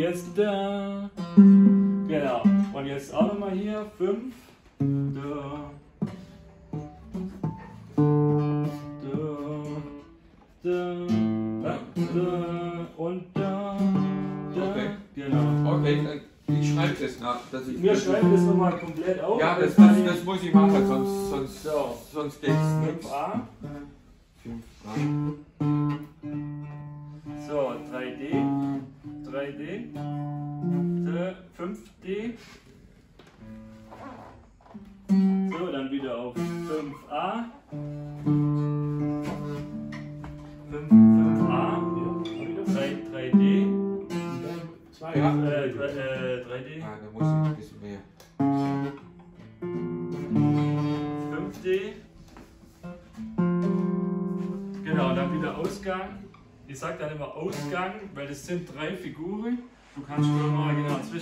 jetzt da. Genau. Und jetzt auch nochmal hier 5. Da. Da und da. Okay. Genau. Okay, ich schreibe das nach. Dass ich Wir schreiben das nochmal komplett auf. Ja, das muss ich machen, sonst geht's nichts. 5a. 5a. So, 3D, 5D. So, dann wieder auf 5a. 5a. 3D. Ja. 3D. Ja, da muss ich ein bisschen mehr. 5D. Genau, dann wieder Ausgang. Ich sage dann immer Ausgang, weil das sind 3 Figuren. Du kannst schon mal genau zwischen